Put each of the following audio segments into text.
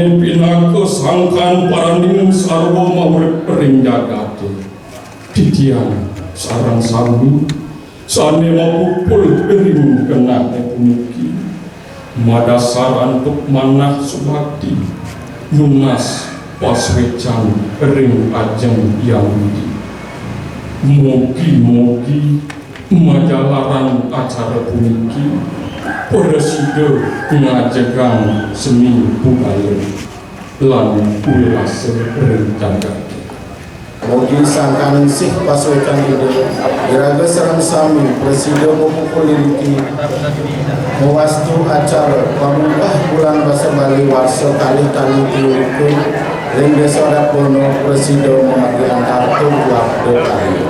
Sane pinaka sangkan paraning sarwa maurip ring jagate. Titian sarang sami sane mapupul ring kenane puniki. Madasar antuk manah subakti lunas paswecan ring ajeng yang mugi-mugi majalaran acara puniki Preside ngajegang seni budaya lan ulase rencana. Mugi sangkaning sih paswecan ide iraga sareng sami preside mupukul liriki mewastu acara pamungkah bulan basa Bali warsa kali-kali tiurikeun ring desa Dapono preside memagian kartu waktu kali.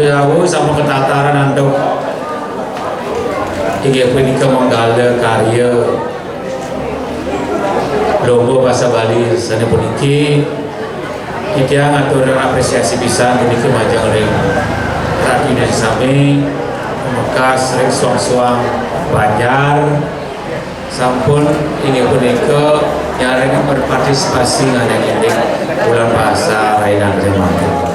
Aku sama ketataran andok hingga punika menggala karya lomba bahasa Bali sana puniki kita ngatur apresiasi bisa puniki majang ring rakyat sami mekas ring suang-suang Banjar sampun ini punika nyaring berpartisipasi ngadeng bulan bahasa Rainan Remangke.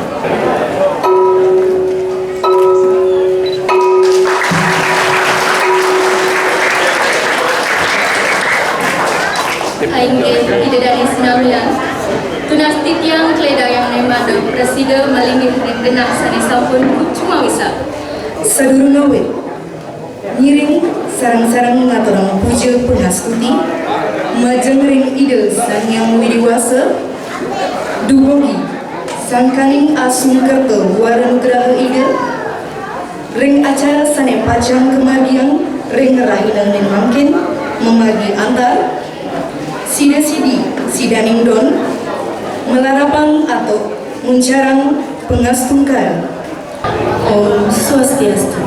Aingge ide dari senamian tunas titiang kleda yang nemado preside malingih ring genah sani sampun cuma bisa sadurung ngawe nyiring sarang-sarang ngaturang puja punastuti majeng ring ide sang yang widiwasa dubogi sangkaning asung kerto waranugraha ide ring acara sane pajang kemagian ring rahinan mangkin memagi antar sida-sidi sidaning don melarapang atau mencarang pengastungkar. Om Swastiastu.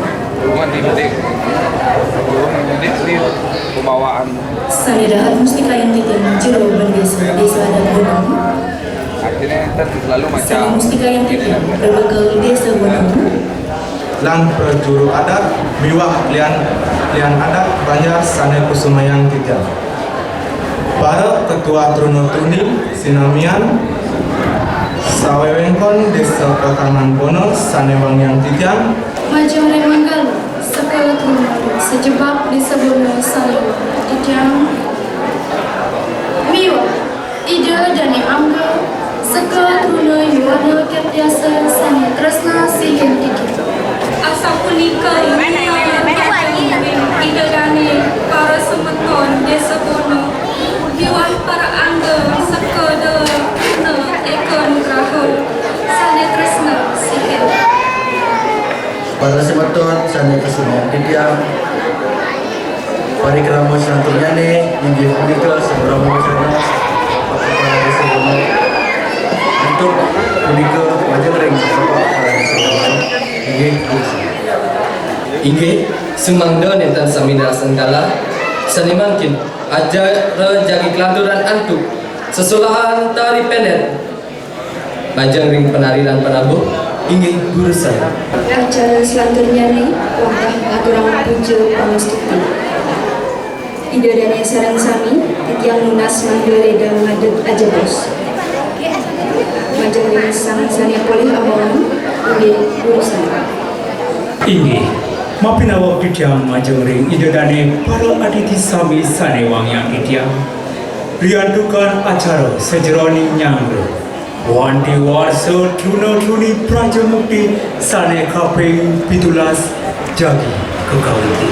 Sanidahat mustika yang titin jero bendesa desa dan gunung. Sani mustika yang titin berbekal desa gunung. Lang prajuru adat miwah lian adat Banjar sane kusumayang tiga. Para ketua Truno Tuni Sinamian Sawewengkon Desa Pekanan Bono Sanewang yang Tijang Majang Remanggal Sekala Truno Sejebak Desa Bono Sanewang Tijang Miwa Ida Dani Angga Sekala Truno Yuwana Kertiasa Sani Tresna Sihen Tiki Asa Punika Ida Dani Para Semeton Desa Bono Biwah para angga sekada na ekon grahul sane tresna sihen. Para semeton sane kesunyang titiang parikrama santunyane inggih punika sebramo sana kepala desa Bono untuk punika majeng ring kepala desa Bono inggih sumangda nentan samina sengkala sanimangkin ajar jagi kelanturan antuk sesulahan tari penet majang ring penariran penabuh inggih gurusan Acara selanjutnya nih wangkah aturang puja pamustuti ida dan sarang sami titiang lunas manggale dan ngadet aja bos majang ring sang sani poli awan inggih gurusan inggih mapinawa kitiang majeng ring idadane para aditi sami sanewang yang kitiang riantukan acara sejeroni nyangre wanti warsa Truno Truni Prajamukti sane kaping pitulas jagi kekawiti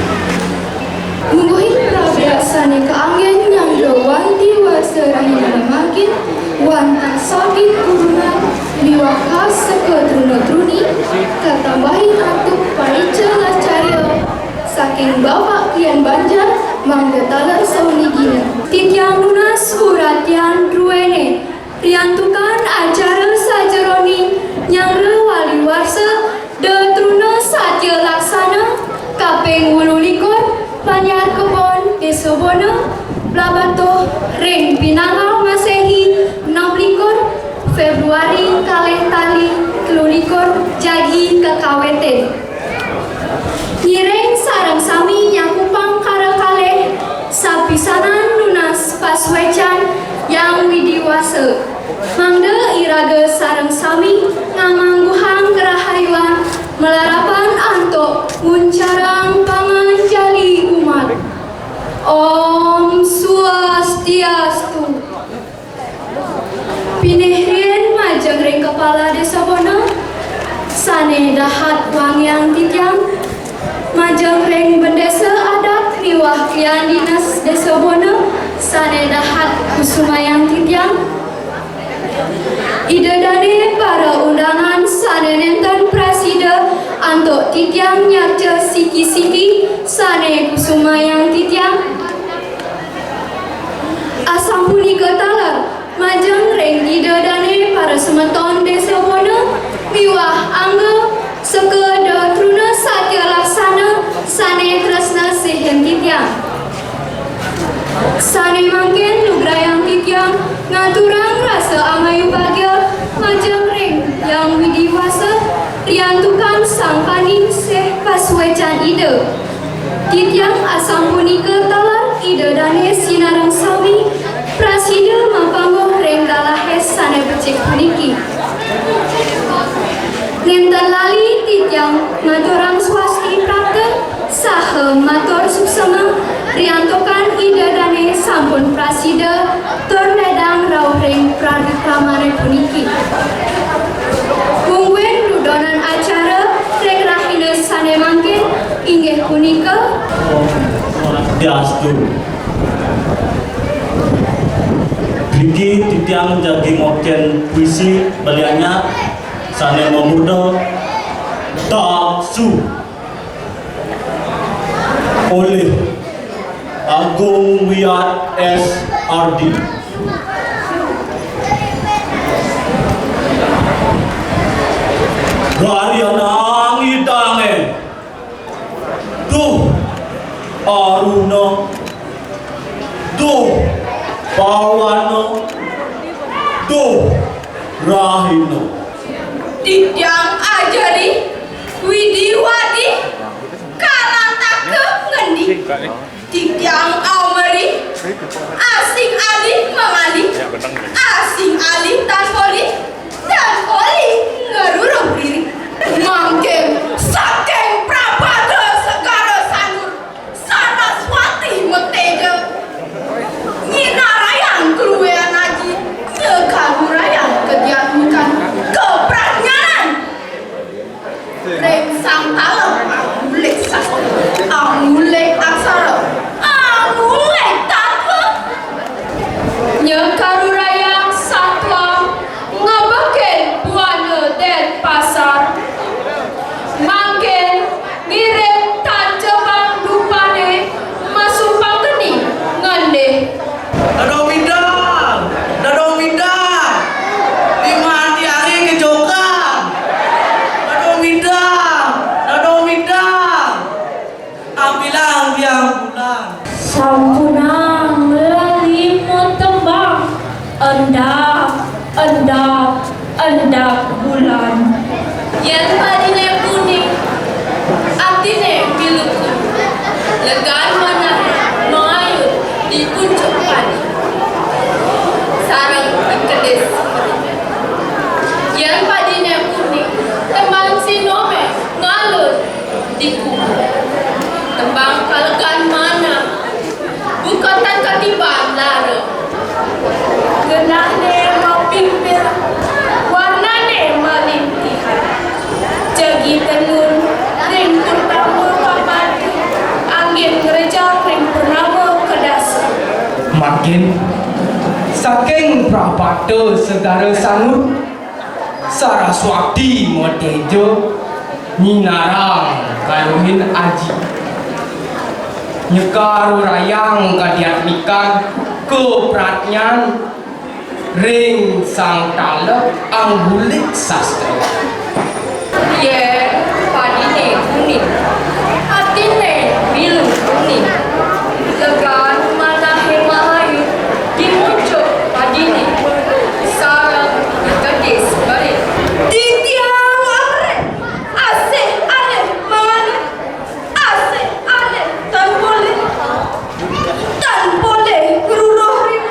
mungguhin prabya sane keanggen nyangre wanti warsa rahina makin wanta sakit kurungan biwakas seke Truno Truni katambahin antuk paica lacarya saking bapak kian Banjar manggetalar saunigina titiang lunas uratian ruene riantukan acara sajeroni nyangre wali warsa de Truno satya laksana kaping 18 Panyar Kebon Desa Bono Blabato ring Pinangau Masehi 16 Februari kalih tali 13 Jagi Kekaweten Nyiring sarang sami nyakupang kara kalih sapisanan lunas paswecan puasa. Mangda iraga sareng sami ngamangguhang kerahayuan melarapan antok muncarang pangan jali umat. Om Swastiastu. Pinehrian majeng ring kepala desa Bona, sane dahat wangyang titiang, majeng ring bendesa adat riwah kian dinas desa Bona, sane dahat kusumayang titiang. Ide dari para undangan sane nenten presida antuk titiang nyarca siki-siki sane kusumayang titiang. Asam punika talar majeng ring ide dari para semeton desa Bona miwah angga sekeda truna satya laksana sane tresna sihen titiang. Sane mangken nugrayang titiang ngaturang rasa amayu bagya majeng ring yang widiwasa riantukan sang paning seh paswecan ide. Titiang asam punika talar ide dane sinarang sami prasida mapanggoh ring dalahes sane becik puniki. Nenten lali titiang maturang swasti prapta saha matur suksema riantokan ide dane sampun prasida terledang rauh ring pradikramane puniki. Mungwen dudonan acara ring rahina sane mangkin inggih punika Swastiastu. Bagi titiang jagi ngoken puisi belianya sane memuda taksu oleh Agung Wiyat SRD. Garianang idange duh aruna duh Pawano Duh Rahino. Titiang ajari widiwadi kalatake ngendi. Titiang awmeri asing alih mengalih asing alih tanpoli dan poli ngeruruh diri mangken saking prabada segara sanur Saraswati meteja nyinarayang keluwean aji sekagurayang kediamukan kepranyanan reng sang talem angulek sastra angulek aksara angulek tatwa nyekarurayang satwa ngabeken buana den pasar mangken ngirim tanjabang dupane masupang geni ngandeh. Dadong midang, lima hari kejokan. Dadong midang, ambilang biang bulan. Sampunang melalui tembang endap bulan. Yang tadine kuning, atine biru. Legan mana mengayun di puncak padi. Sarang kedes. Yang tadine kuning, tembang sinome ngalur di kubu. Tembang kalegan mana, bukan tan katiban lara. Genahne mapimpir, warnane malintihan. Jagi tenun, ring pertama papadi, angin gereja ring purnama kedasa. Makin saking prapata segara sanut Saraswati metejo nyinarang karuhin aji nyekarurayang kadiatmikan kepratnyan ring sang talep anggulik sastra. Ye padine kuning, atine biru kuning. Legan mana hemahayu dimuncul padine. Sarang kedis balik. Titiang amre, asih ale mangani, asih ale tan boleh geruruh ring.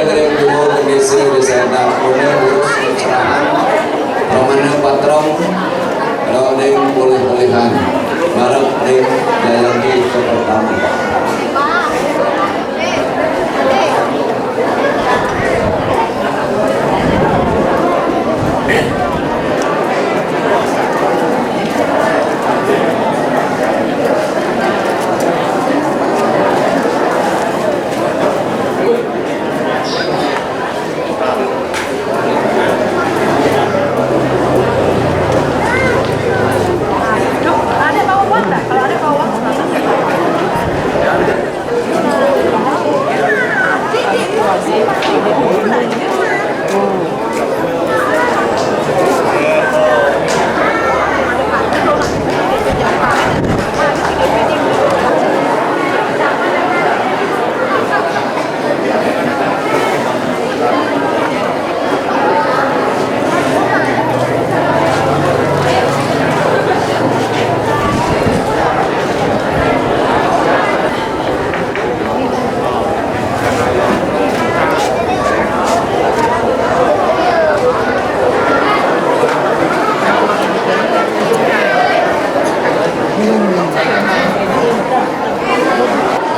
Majang Ring Duo Kedisi Desa Dakune urus pencerahan Romana Patrong Ring pulih-pulihan Bareng Ring Jayanti Pertama.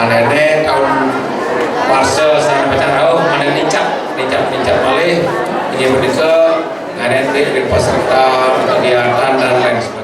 Manene tahun parcel saya pacarau mana nincap malih ini menika ngaren di peserta kegiatan dan lain sebagainya.